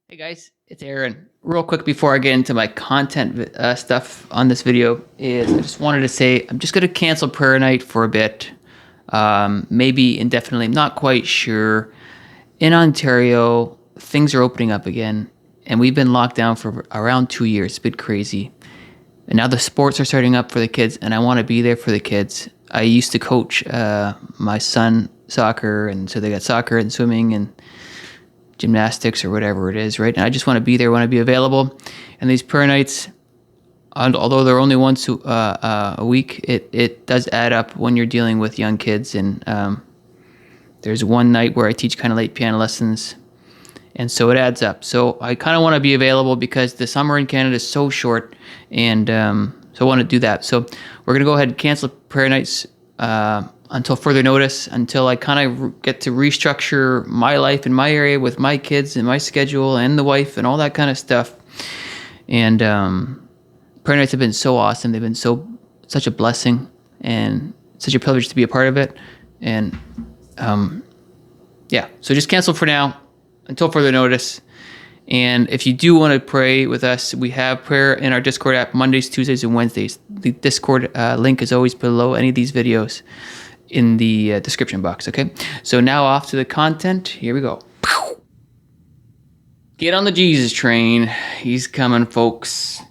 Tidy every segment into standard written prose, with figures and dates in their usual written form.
Hey guys, it's Aaron. Real quick before I get into my content stuff on this video is I just wanted to say I'm just going to cancel prayer night for a bit. Maybe indefinitely, I'm not quite sure. In Ontario, things are opening up again, and we've been locked down for around 2 years. It's a bit crazy. And now the sports are starting up for the kids, and I want to be there for the kids. I used to coach my son soccer, and so they got soccer and swimming and gymnastics or whatever it is, right? And I just want to be there, want to be available. And these prayer nights, although they're only once a week, it does add up when you're dealing with young kids. And there's one night where I teach kind of late piano lessons, and so it adds up. So I kind of want to be available because the summer in Canada is so short, and so I want to do that. So we're going to go ahead and cancel prayer nights until further notice, until I kind of get to restructure my life in my area with my kids and my schedule and the wife and all that kind of stuff. And prayer nights have been so awesome. They've been such a blessing and such a privilege to be a part of it. And yeah, so just cancel for now until further notice. And if you do want to pray with us, we have prayer in our Discord app Mondays, Tuesdays, and Wednesdays. The Discord link is always below any of these videos in the description box, okay? So now off to the content. Here we go. Get on the Jesus train. He's coming, folks.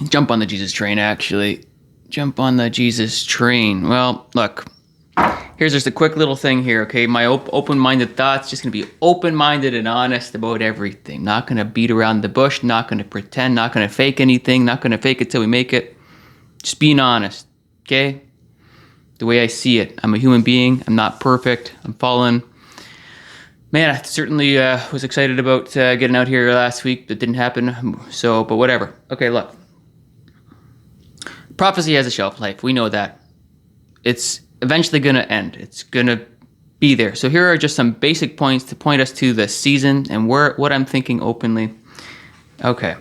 Jump on the Jesus train, actually. Jump on the Jesus train. Well, look. Here's just a quick little thing here, okay? My open-minded thoughts, just going to be open-minded and honest about everything. Not going to beat around the bush, not going to pretend, not going to fake anything, not going to fake it till we make it. Just being honest, okay? The way I see it. I'm a human being. I'm not perfect. I'm fallen. Man, I certainly was excited about getting out here last week. That didn't happen, so, but whatever. Okay, look. Prophecy has a shelf life. We know that. It's eventually going to end. It's going to be there. So here are just some basic points to point us to the season and what I'm thinking openly. Okay.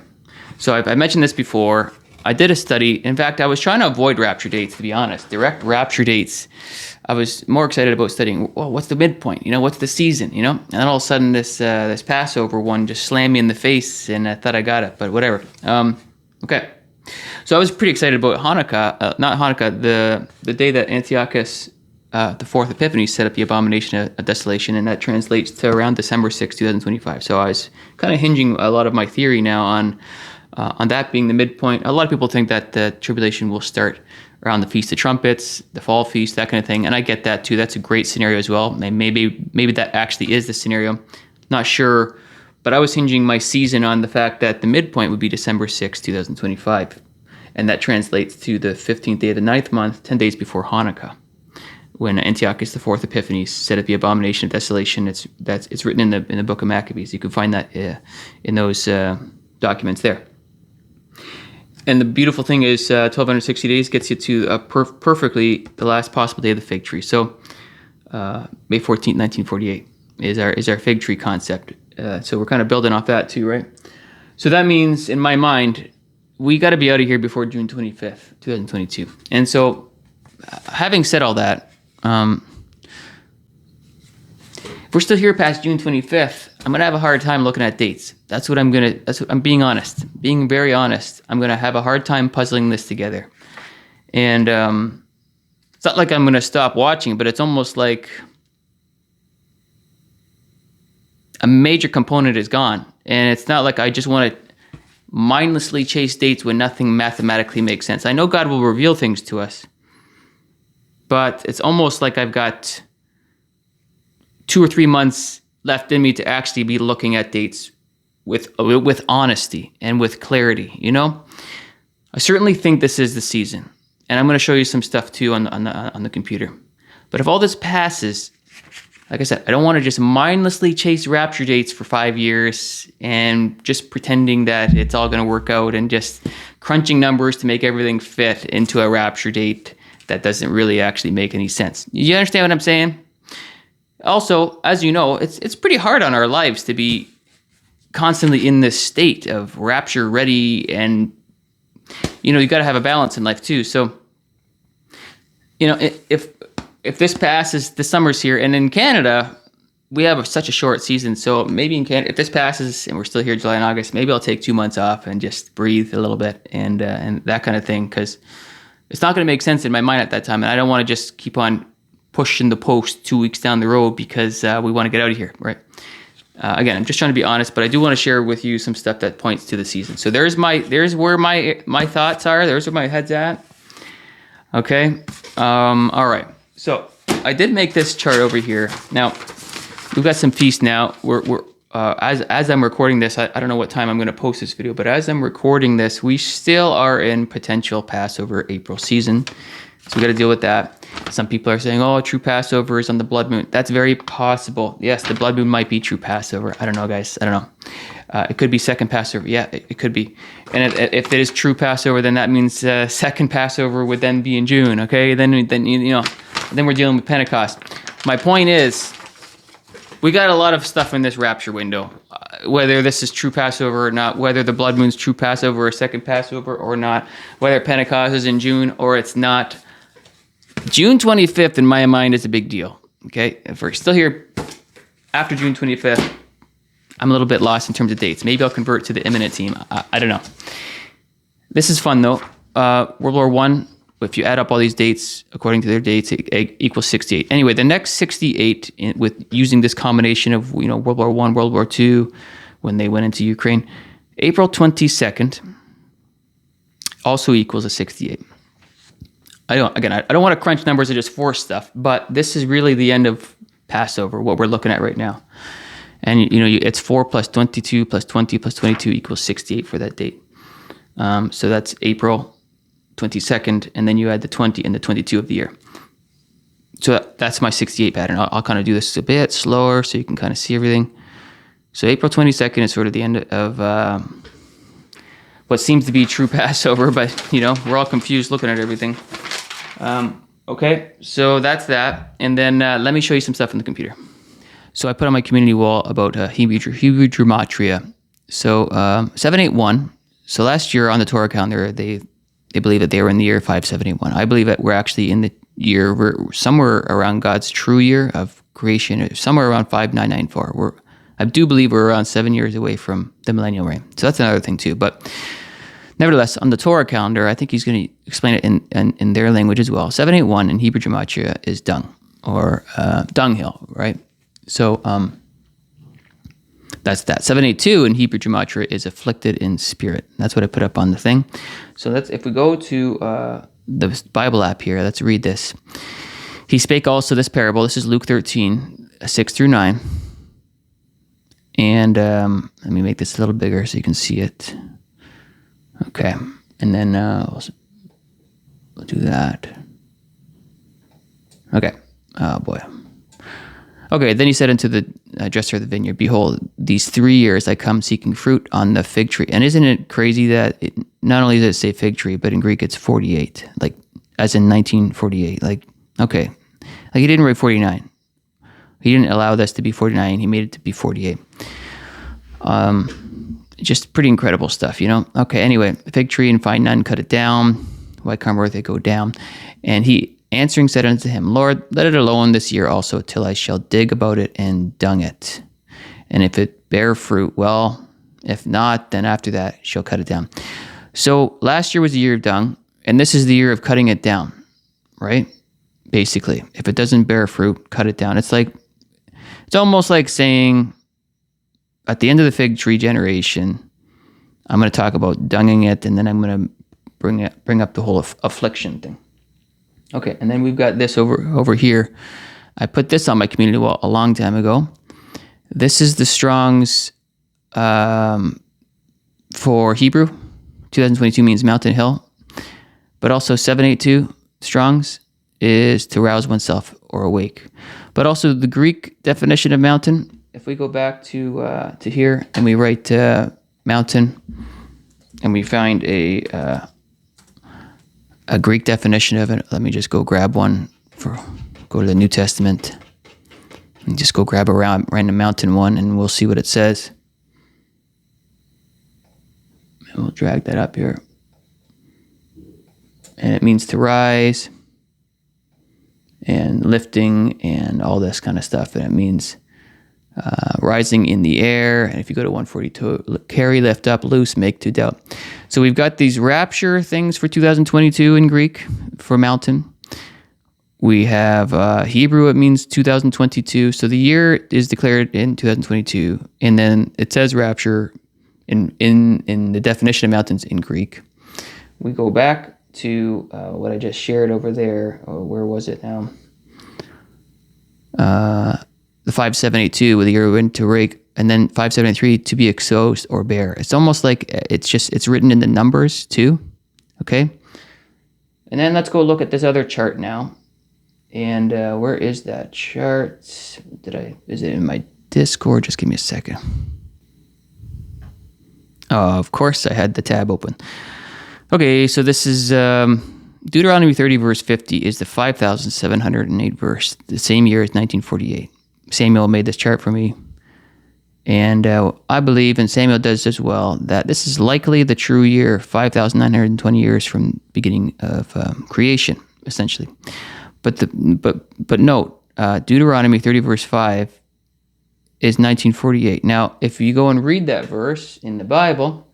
So I mentioned this before. I did a study. In fact, I was trying to avoid rapture dates, to be honest. Direct rapture dates. I was more excited about studying, well, what's the midpoint? You know, what's the season? You know? And then all of a sudden this Passover one just slammed me in the face, and I thought I got it, but whatever. Okay. So I was pretty excited about Hanukkah, not Hanukkah, the day that Antiochus, the fourth Epiphany, set up the abomination of desolation, and that translates to around December 6, 2025. So I was kind of hinging a lot of my theory now on that being the midpoint. A lot of people think that the tribulation will start around the Feast of Trumpets, the Fall Feast, that kind of thing, and I get that too. That's a great scenario as well. Maybe that actually is the scenario. Not sure. But I was hinging my season on the fact that the midpoint would be December 6, 2025. And that translates to the 15th day of the 9th month, 10 days before Hanukkah, when Antiochus the fourth Epiphany set up the abomination of desolation. It's written in the book of Maccabees. You can find that in those documents there. And the beautiful thing is 1260 days gets you to perfectly the last possible day of the fig tree. So May 14th, 1948 is our fig tree concept. So we're kind of building off that too, right? So that means, in my mind, we got to be out of here before June 25th, 2022. And so, having said all that, if we're still here past June 25th, I'm going to have a hard time looking at dates. I'm being honest. Being very honest. I'm going to have a hard time puzzling this together. And it's not like I'm going to stop watching, but it's almost like a major component is gone. And it's not like I just want to mindlessly chase dates when nothing mathematically makes sense. I know God will reveal things to us, but it's almost like I've got 2 or 3 months left in me to actually be looking at dates with honesty and with clarity, you know? I certainly think this is the season, and I'm going to show you some stuff too on the computer. But if all this passes, like I said, I don't want to just mindlessly chase rapture dates for 5 years and just pretending that it's all going to work out and just crunching numbers to make everything fit into a rapture date that doesn't really actually make any sense. You understand what I'm saying? Also, as you know, it's pretty hard on our lives to be constantly in this state of rapture ready, and you know, you got to have a balance in life too. So, you know, if this passes, the summer's here, and in Canada, we have such a short season. So maybe in Canada, if this passes and we're still here July and August, maybe I'll take 2 months off and just breathe a little bit and that kind of thing, because it's not going to make sense in my mind at that time, and I don't want to just keep on pushing the post 2 weeks down the road because we want to get out of here, right? Again, I'm just trying to be honest, but I do want to share with you some stuff that points to the season. So there's where my thoughts are. There's where my head's at. Okay. All right. So I did make this chart over here. Now we've got some feasts now. We're as I'm recording this, I don't know what time I'm going to post this video, but as I'm recording this, we still are in potential Passover April season. So we got to deal with that. Some people are saying, oh, true Passover is on the blood moon. That's very possible. Yes, the blood moon might be true Passover. I don't know, guys. I don't know. It could be second Passover. Yeah, it could be. And if it is true Passover, then that means second Passover would then be in June. Okay, then we're dealing with Pentecost. My point is, we got a lot of stuff in this rapture window. Whether this is true Passover or not, whether the blood moon's true Passover or second Passover or not, whether Pentecost is in June or it's not. June 25th, in my mind, is a big deal. Okay, if we're still here after June 25th, I'm a little bit lost in terms of dates. Maybe I'll convert to the imminent team. I don't know. This is fun though. World War I, if you add up all these dates according to their dates, it equals 68. Anyway, the next 68 with using this combination of World War I, World War II, when they went into Ukraine, April 22nd also equals a 68. I don't want to crunch numbers or just force stuff, but this is really the end of Passover, what we're looking at right now. And it's 4 plus 22 plus 20 plus 22 equals 68 for that date. So that's April 22nd, and then you add the 20 and the 22 of the year. So that's my 68 pattern. I'll kind of do this a bit slower so you can kind of see everything. So April 22nd is sort of the end of what seems to be true Passover, but we're all confused looking at everything. Okay, so that's that. And then let me show you some stuff on the computer. So I put on my community wall about Hebrew gematria. So 781. So last year on the Torah calendar, they believe that they were in the year 571. I believe that we're actually in the year, we're somewhere around God's true year of creation, somewhere around 5994. I do believe we're around 7 years away from the millennial reign. So that's another thing too. But nevertheless, on the Torah calendar, I think he's going to explain it in their language as well. 781 in Hebrew gematria is dung, or dunghill, right? So that's that. 782 in Hebrew gematria is afflicted in spirit. That's what I put up on the thing. So if we go to the Bible app here, let's read this. He spake also this parable. This is Luke 13, 6 through 9. And let me make this a little bigger so you can see it. Okay, and then we'll do that. Okay, oh boy. Okay, then he said unto the dresser of the vineyard, behold, these 3 years I come seeking fruit on the fig tree. And isn't it crazy that not only does it say fig tree, but in Greek it's 48, like as in 1948. Like, okay, like he didn't write 49. He didn't allow this to be 49. He made it to be 48. Just pretty incredible stuff, Okay, anyway, fig tree and find none, cut it down. Why come earth they go down? And he answering said unto him, Lord, let it alone this year also, till I shall dig about it and dung it. And if it bear fruit, well, if not, then after that shall cut it down. So last year was the year of dung, and this is the year of cutting it down, right? Basically, if it doesn't bear fruit, cut it down. It's almost like saying, at the end of the fig tree generation, I'm going to talk about dunging it, and then I'm going to bring up the whole affliction thing. Okay, and then we've got this over here. I put this on my community wall a long time ago. This is the Strong's for Hebrew. 2022 means mountain hill, but also 782 Strong's is to rouse oneself or awake. But also the Greek definition of mountain. If we go back to here and we write mountain, and we find a Greek definition of it, let me just go grab one. Go to the New Testament and just go grab a random mountain one, and we'll see what it says. And we'll drag that up here, and it means to rise and lifting and all this kind of stuff, and it means rising in the air. And if you go to 142, carry, lift up, loose, make to doubt. So we've got these rapture things for 2022 in Greek for mountain. We have Hebrew, it means 2022. So the year is declared in 2022. And then it says rapture in the definition of mountains in Greek. We go back to what I just shared over there. Oh, where was it now? The 5782 with the year went to rake, and then 5783 to be exposed or bare. It's almost like it's written in the numbers too. Okay. And then let's go look at this other chart now. And where is that chart? Is it in my Discord? Just give me a second. Oh, of course I had the tab open. Okay, so this is Deuteronomy 30 verse 50 is the 5,708 verse, the same year as 1948. Samuel made this chart for me. And I believe, and Samuel does as well, that this is likely the true year, 5,920 years from beginning of creation, essentially. But note, Deuteronomy 30 verse 5 is 1948. Now, if you go and read that verse in the Bible,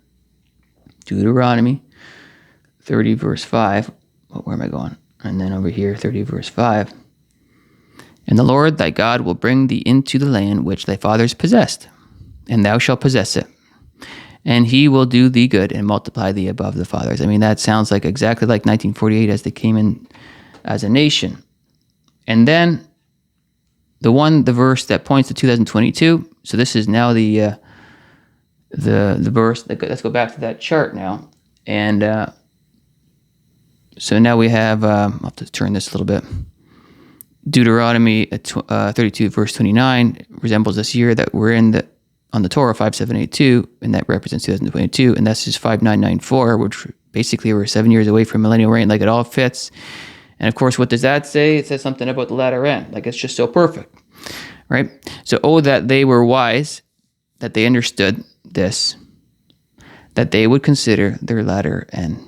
Deuteronomy 30 verse 5, where am I going? And then over here, 30 verse 5. And the Lord thy God will bring thee into the land which thy fathers possessed, and thou shalt possess it. And he will do thee good and multiply thee above the fathers. I mean, that sounds like exactly like 1948 as they came in as a nation. And then the verse that points to 2022. So this is now the verse. Let's go back to that chart now. And so now we have, I'll have to turn this a little bit. Deuteronomy 32 verse 29 resembles this year that we're in on the Torah 5782, and that represents 2022, and that's just 5994, which basically we're 7 years away from millennial reign. Like, it all fits. And of course, what does that say? It says something about the latter end. Like, it's just so perfect, right? So, oh, that they were wise, that they understood this, that they would consider their latter end.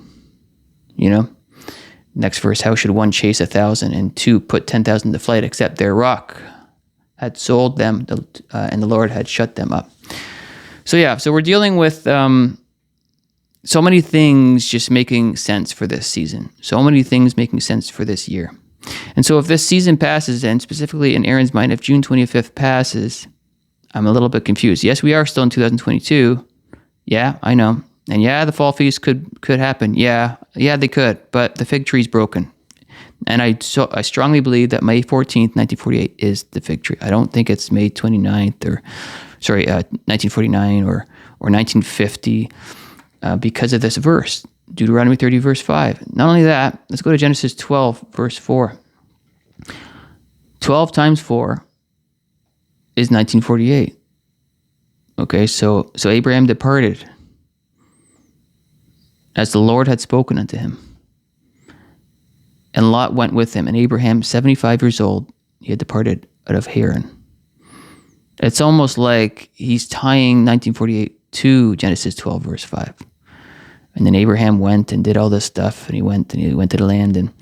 You know? Next verse, how should one chase 1,000 and two put 10,000 to flight, except their rock had sold them and the Lord had shut them up. So yeah, so we're dealing with so many things just making sense for this season. So many things making sense for this year. And so if this season passes, and specifically in Aaron's mind, if June 25th passes, I'm a little bit confused. Yes, we are still in 2022. Yeah, I know. And yeah, the fall feast could happen. Yeah, they could. But the fig tree's broken. And I strongly believe that May 14th, 1948 is the fig tree. I don't think it's May 29th 1949 or 1950 because of this verse, Deuteronomy 30 verse 5. Not only that, let's go to Genesis 12 verse 4. 12 times 4 is 1948. Okay, so Abraham departed as the Lord had spoken unto him. And Lot went with him, and Abraham, 75 years old, he had departed out of Haran. It's almost like he's tying 1948 to Genesis 12, verse 5. And then Abraham went and did all this stuff, and he went to the land. And,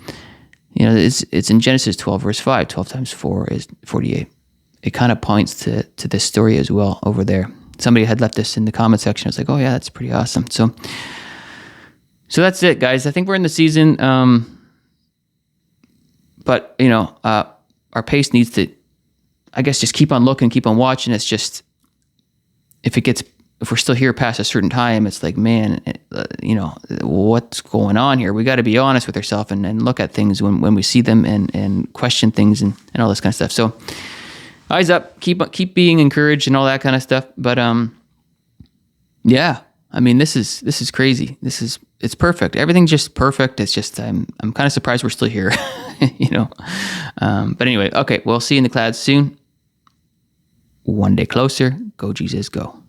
you know, it's in Genesis 12, verse 5. 12 times 4 is 48. It kind of points to this story as well over there. Somebody had left this in the comment section. I was like, oh, yeah, that's pretty awesome. So that's it, guys. I think we're in the season, but, you know, our pace needs to, I guess, just keep on looking, keep on watching. It's just, if we're still here past a certain time, it's like, man, you know, what's going on here? We got to be honest with ourselves and look at things when we see them and question things and all this kind of stuff. So eyes up, keep being encouraged and all that kind of stuff. But, yeah, I mean, this is crazy. It's perfect. Everything's just perfect. It's just, I'm kind of surprised we're still here, you know? But anyway, okay, we'll see you in the clouds soon. One day closer. Go Jesus, go.